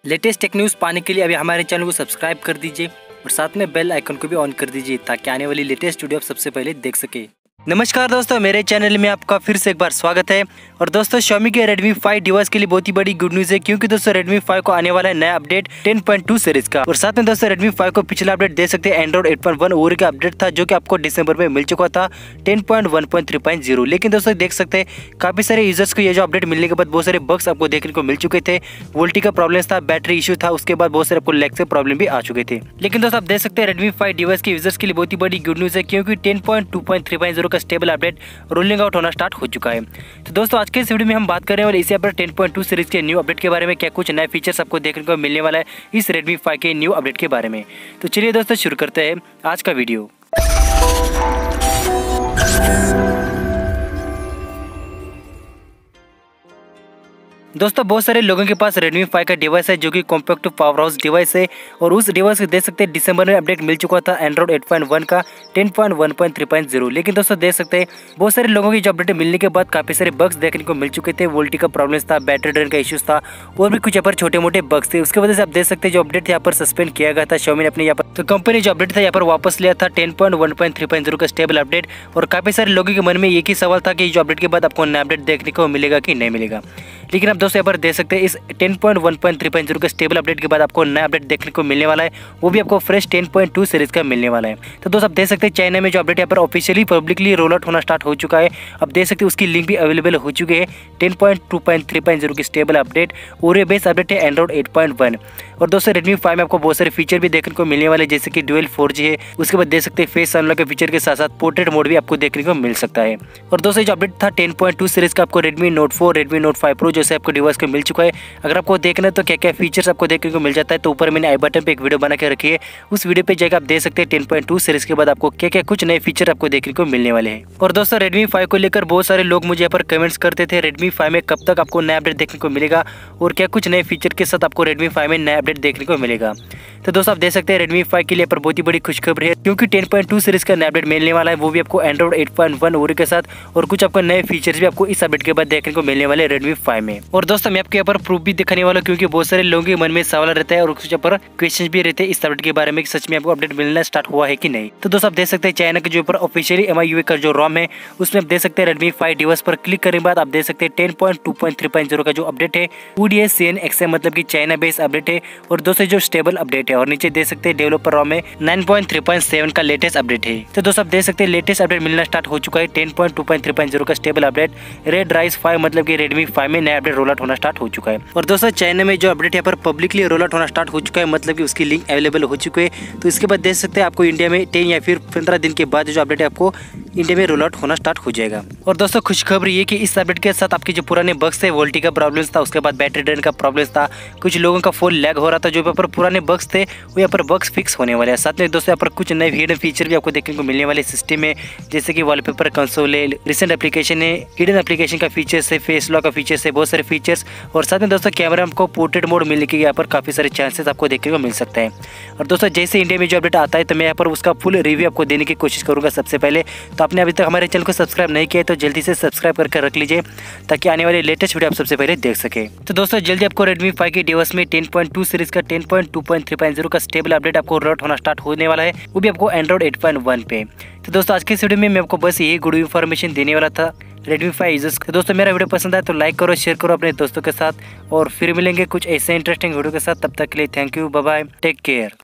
Latest tech news पाने के लिए अभी हमारे चैनल को सब्सक्राइब कर दीजिए और साथ में बेल आइकन को भी ऑन कर दीजिए ताकि आने वाली लेटेस्ट वीडियो आप सबसे पहले देख सके। नमस्कार दोस्तों, मेरे चैनल में आपका फिर से एक बार स्वागत है। और दोस्तों Xiaomi के Redmi 5 डिवाइस के लिए बहुत ही बड़ी गुड न्यूज़ है, क्योंकि दोस्तों Redmi 5 को आने वाला है नया अपडेट 10.2 सीरीज का। और साथ में दोस्तों Redmi 5 को पिछला अपडेट दे सकते हैं एंड्रॉइड 8.1 Oreo का अपडेट था, जो कि आपको दिसंबर में मिल चुका था 10.1.3.0। लेकिन दोस्तों देख सकते हैं काफी सारे यूजर्स को ये जो अपडेट मिलने के बाद बहुत सारे बग्स आपको देखने को मिल चुके थे। वोल्टी का प्रॉब्लम था, बैटरी इशू था, उसके बाद बहुत सारे आपको लैग से प्रॉब्लम भी आ चुके थे। लेकिन दोस्तों आप देख सकते हैं Redmi 5 डिवाइस के यूजर्स के लिए बहुत ही बड़ी गुड न्यूज़ है, क्योंकि 10.2.3.0 का स्टेबल अपडेट रोलिंग आउट होना स्टार्ट हो चुका है। तो दोस्तों आज के इस वीडियो में हम बात करने वाले इसी पर 10.2 सीरीज के न्यू अपडेट के बारे में, क्या कुछ नए फीचर्स आपको देखने को मिलने वाला है इस Redmi 5 के न्यू अपडेट के बारे में। तो चलिए दोस्तों शुरू करते हैं आज का वीडियो। दोस्तों बहुत सारे लोगों के पास Redmi 5 का डिवाइस है, जो कि कॉम्पैक्ट पावर हाउस डिवाइस है। और उस डिवाइस को देख सकते हैं दिसंबर में अपडेट मिल चुका था एंड्रॉइड 8.1 का 10.1.3.0। लेकिन दोस्तों देख सकते हैं बहुत सारे लोगों की जो अपडेट मिलने के बाद काफी सारे बग्स देखने को मिल चुके थे। वोल्टी का प्रॉब्लम था, बैटरी ड्रेन का इश्यूज था और भी कुछ यहाँ पर छोटे मोटे बग्स थे। उसकी वजह से आप देख सकते हैं जो अपडेट यहाँ पर सस्पेंड किया गया था Xiaomi ने अपने यहाँ पर। तो कंपनी जो अपडेट था यहाँ पर वापस लिया था 10.1.3.0 का स्टेबल अपडेट। और काफी सारे लोगों के मन में एक ही सवाल था कि जो अपडेट के बाद आपको नया अपडेट देखने को मिलेगा कि नहीं मिलेगा। लेकिन आप दोस्तों यहाँ पर देख सकते हैं इस 10.1.3.0 के स्टेबल अपडेट के बाद आपको नया अपडेट देखने को मिलने वाला है, वो भी आपको फ्रेश 10.2 सीरीज का मिलने वाला है। तो दोस्तों आप देख सकते हैं चाइना में जो अपडेट यहाँ पर ऑफिशियली पब्लिकली रोल आउट होना स्टार्ट हो चुका है। अब देख सकते हैं उसकी लिंक भी अवेलेबल हो चुकी है। 10.2.3.0 की stable update Oreo based update है एंड्रॉइड 8.1। और दोस्तों Redmi 5 में आपको बहुत सारे फीचर भी देखने को मिलने वाले, जैसे कि डुअल 4G है। उसके बाद देख सकते हैं फेस अनलॉक के फीचर के साथ साथ पोर्ट्रेट मोड भी आपको देखने को मिल सकता है। और दोस्तों जो अपडेट था 10.2 सीरीज का आपको Redmi Note 4, Redmi Note 5 Pro जैसे आपको डिवाइस को मिल चुका है। अगर आपको देखना है तो क्या क्या फीचर्स आपको देखने को मिल जाता है, तो ऊपर मैंने आई बटन पे एक वीडियो बना के रखी है, उस वीडियो पे जाकर आप देख सकते हैं 10.2 सीरीज के बाद आपको क्या क्या कुछ नए फीचर आपको देखने को मिलने वाले हैं। और दोस्तों Redmi 5 को लेकर बहुत सारे लोग मुझे यहाँ पर कमेंट्स करते थे Redmi 5 में कब तक आपको नया अपडेट देखने को मिलेगा और क्या कुछ नए फीचर के साथ आपको Redmi 5 में नया अपडेट देखने को मिलेगा। तो दोस्तों आप देख सकते हैं Redmi 5 के लिए पर बहुत ही बड़ी खुशखबरी है, क्योंकि 10.2 सीरीज का नया अपडेट मिलने वाला है, वो भी आपको एंड्रॉइड 8.1 Oreo के साथ। और कुछ आपको नए फीचर्स भी आपको इस अपडेट के बाद देखने को मिलने वाले Redmi 5 में। और दोस्तों मैं आपको यहाँ पर प्रूफ भी दिखाने वाला हूँ, क्योंकि बहुत सारे लोगों के मन में सवाल रहता है और कुछ यहाँ पर क्वेश्चन भी रहते हैं इस अपडेट के बारे में, सच में आपको अपडेट मिलना स्टार्ट हुआ है कि नहीं। तो दोस्तों आप देख सकते हैं चाइना के जो ऊपर ऑफिशियली MIUI का जो ROM है, उसमें आप देख सकते हैं Redmi 5 डिवाइस पर क्लिक करने के बाद आप देख सकते हैं 10.2.3.0 का जो अपडेट है UDS CNXM मतलब कि चाइना बेस्ड अपडेट है। और दोस्तों जो स्टेबल अपडेट है, और नीचे देख सकते हैं डेवलपर ROM में 9.3.7 का लेटेस्ट अपडेट है। तो दोस्तों आप देख सकते हैं लेटेस्ट अपडेट मिलना स्टार्ट हो चुका है 10.2.3.0 का स्टेबल अपडेट रेड राइज 5 मतलब कि Redmi 5 में नया अपडेट रोल आउट होना स्टार्ट हो चुका है। और दोस्तों चाइना में जो अपडेट यहाँ पर पब्लिकली रोल आउट होना स्टार्ट हो चुका है, मतलब कि उसकी लिंक अवेलेबल हो चुकी है। तो इसके बाद देख सकते हैं आपको इंडिया में 10 या फिर 15 दिन के बाद जो अपडेट है आपको इंडिया में रोल आउट होना स्टार्ट हो जाएगा। और दोस्तों खुशखबरी ये कि इस अपडेट के साथ आपके जो पुराने बग्स थे, वोल्टी का प्रॉब्लम था, उसके बाद बैटरी ड्रेन का प्रॉब्लम था, कुछ लोगों का फोन लैग हो रहा था, जो यहाँ पर पुराने बग्स थे वो यहाँ पर बग्स फिक्स होने वाले हैं। साथ में दोस्तों यहाँ पर कुछ नए हिडन फीचर भी आपको देखने को मिलने वाले सिस्टम में, जैसे कि वॉलपेपर कंसोल है, रिसेंट एप्लीकेशन है, हिडन एप्लीकेशन का फीचर्स है, फेस लॉक का फीचर्स है, बहुत सारे फीचर्स। और साथ में दोस्तों कैमरा आपको पोर्ट्रेट मोड मिलने के यहाँ पर काफी सारे चांसेस आपको देखने को मिल सकते हैं। और दोस्तों जैसे इंडिया में जो अपडेट आता है तो मैं यहाँ पर उसका फुल रिव्यू आपको देने की कोशिश करूंगा सबसे पहले। तो आपने अभी तक हमारे चैनल को सब्सक्राइब नहीं किया है तो जल्दी से सब्सक्राइब करके रख लीजिए, ताकि आने वाले लेटेस्ट वीडियो आप सबसे पहले देख सके। तो दोस्तों जल्दी आपको Redmi 5 के डिवाइस में 10.2 सीरीज का 10.2.3.0 का स्टेबल अपडेट आपको रोल आउट होना स्टार्ट होने वाला है, वो भी आपको एंड्रॉइड 8.1 पे। तो दोस्तों आज के इस वीडियो में मैं आपको बस यही गुड इन्फॉर्मेशन देने वाला था Redmi 5 यूजर्स। तो दोस्तों मेरा वीडियो पसंद आए तो लाइक करो, शेयर करो अपने दोस्तों के साथ, और फिर मिलेंगे कुछ ऐसे इंटरेस्टिंग वीडियो के साथ। तब तक के लिए thank you, bye bye, take care.